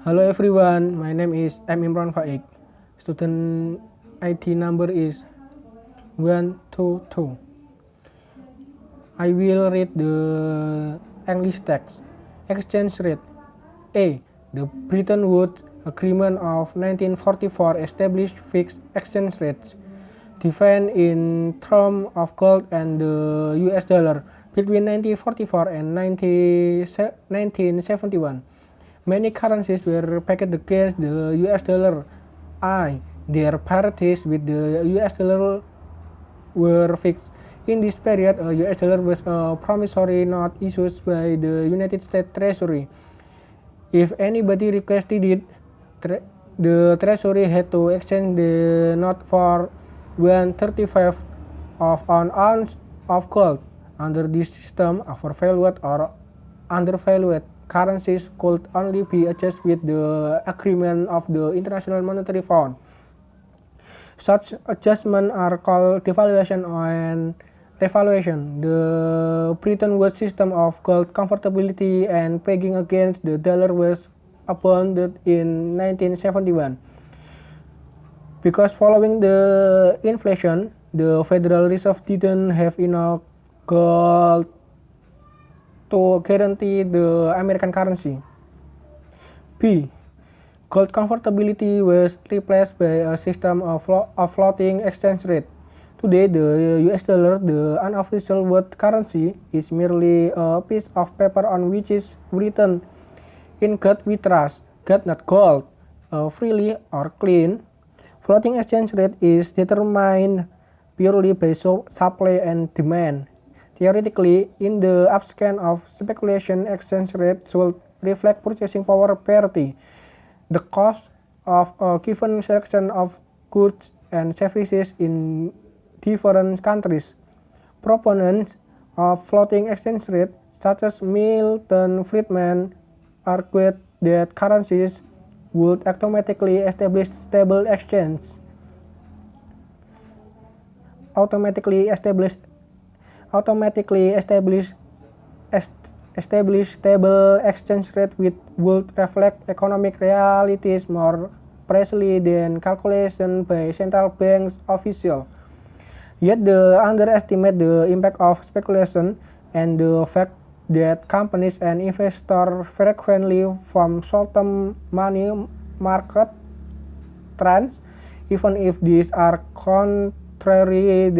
Hello everyone, my name is M. Imran Faik. Student ID number is 122. I will read the English text. Exchange rate. A. The Bretton Woods Agreement of 1944 established fixed exchange rates, defined in terms of gold and the US dollar between 1944 and 1971. Many currencies were pegged against the US dollar. Their parities with the US dollar were fixed. In this period, a US dollar was a promissory note issued by the United States Treasury. If anybody requested it, the Treasury had to exchange the note for 1/35 of an ounce of gold. Under this system, overvalued or undervalued currencies could only be adjusted with the agreement of the International Monetary Fund. Such adjustments are called devaluation and revaluation. The Bretton Woods system of gold convertibility and pegging against the dollar was abounded in 1971. Because following the inflation, the Federal Reserve didn't have enough gold to guarantee the American currency. B. Gold convertibility was replaced by a system of floating exchange rate. Today, the US dollar, the unofficial world currency, is merely a piece of paper on which is written, "In God we trust, God not gold," freely or clean. Floating exchange rate is determined purely by supply and demand. Theoretically, in the absence of speculation, exchange rate should reflect purchasing power parity, the cost of a given selection of goods and services in different countries. Proponents of floating exchange rate, such as Milton Friedman, argued that currencies would automatically establish stable exchange. Establish stable exchange rate which would reflect economic realities more precisely than calculation by central banks officials. Yet they underestimate the impact of speculation and the fact that companies and investors frequently form short-term money market trends, even if these are contrary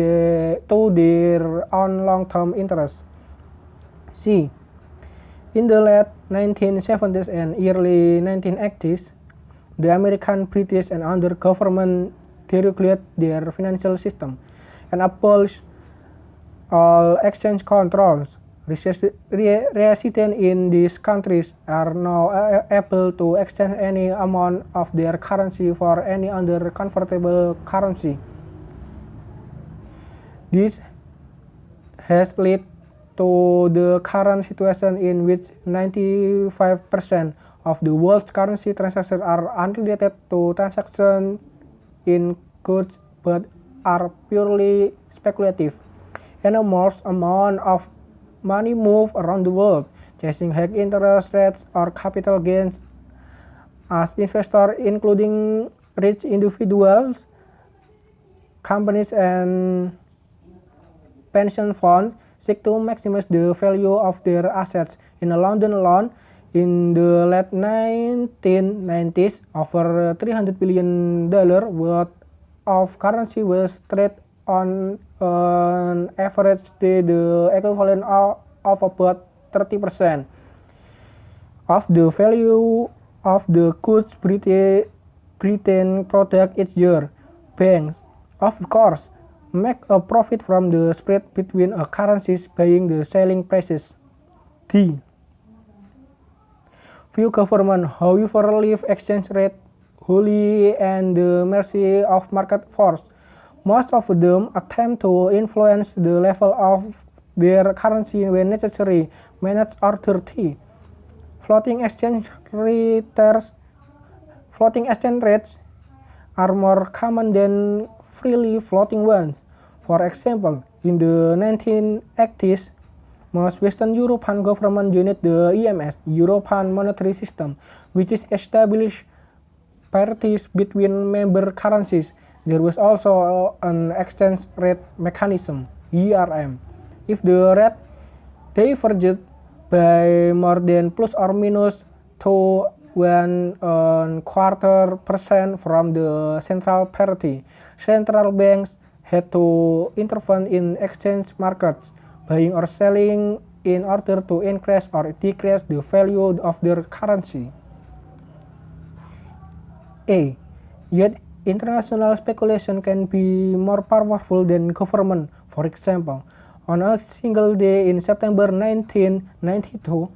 to their own long-term interests. C. In the late 1970s and early 1980s, the American, British, and other governments deregulated their financial system and abolished all exchange controls. Residents in these countries are now able to exchange any amount of their currency for any other convertible currency. This has led to the current situation in which 95% of the world's currency transactions are unrelated to transactions in goods but are purely speculative. Enormous amounts of money move around the world, chasing high interest rates or capital gains as investors, including rich individuals, companies, and pension funds, seek to maximize the value of their assets. In London alone, in the late 1990s, over $300 billion worth of currency was traded on an average the equivalent of about 30% of the value of the goods Britain product each year. Banks, of course, make a profit from the spread between a currency's buying the selling prices. D. Few governments, however, leave exchange rate wholly at the mercy of market force. Most of them attempt to influence the level of their currency when necessary. Managed order T. Floating exchange rates are more common than freely floating ones. For example, in the 1980s, Most Western European governments joined the EMS, European Monetary System, which is established parities between member currencies. There was also an exchange rate mechanism, ERM. If the rate diverged by more than plus or minus to 1.25% from the central parity, central banks had to intervene in exchange markets, buying or selling in order to increase or decrease the value of their currency. Yet international speculation can be more powerful than government. For example, on a single day in September 1992,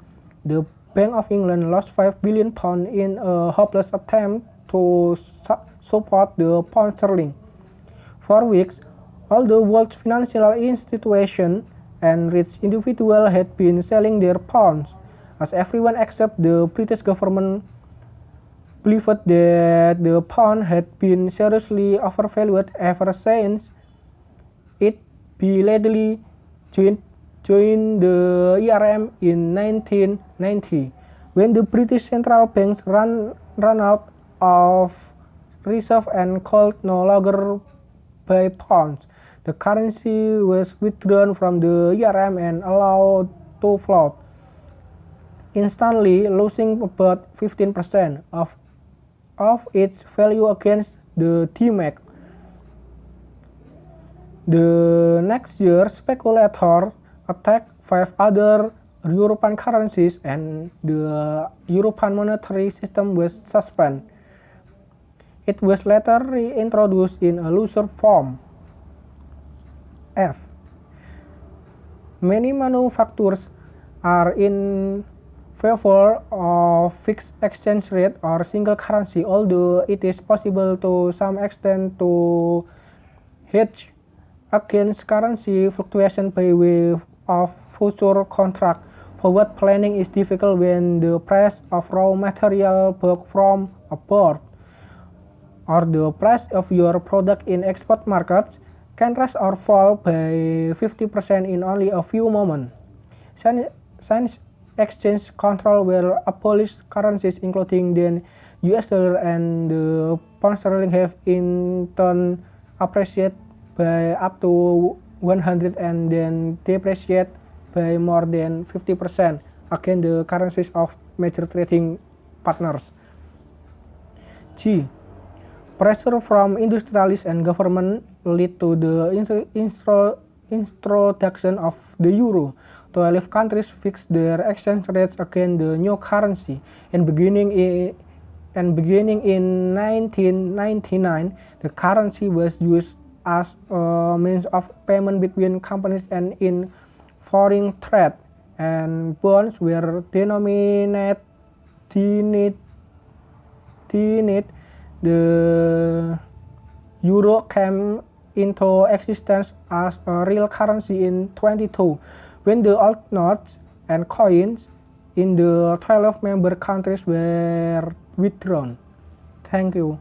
the Bank of England lost £5 billion in a hopeless attempt to support the pound sterling. For weeks, all the world's financial institutions and rich individuals had been selling their pounds, as everyone except the British government believed that the pound had been seriously overvalued ever since it belatedly joined the ERM in 1990. When the British central banks ran out of reserve and could no longer buy pounds, the currency was withdrawn from the ERM and allowed to float, instantly losing about 15% of its value against the D-Mark. The next year, speculators attacked 5 other European currencies and the European monetary system was suspended. It was later reintroduced in a looser form. Many manufacturers are in favor of fixed exchange rate or single currency, although it is possible to some extent to hedge against currency fluctuation by way of future contract. Forward planning is difficult when the price of raw material bought from abroad or the price of your product in export markets can rise or fall by 50% in only a few moments. Since exchange control will abolish currencies including the US dollar and the pound sterling have in turn appreciated by up to 100 and then depreciate by more than 50% against the currencies of major trading partners. Pressure from industrialists and government led to the introduction of the euro. 12 countries fixed their exchange rates against the new currency, and beginning in 1999, the currency was used as a means of payment between companies and in foreign trade, and bonds were denominated. The euro came into existence as a real currency in 1922, when the old notes and coins in the 12 member countries were withdrawn. Thank you.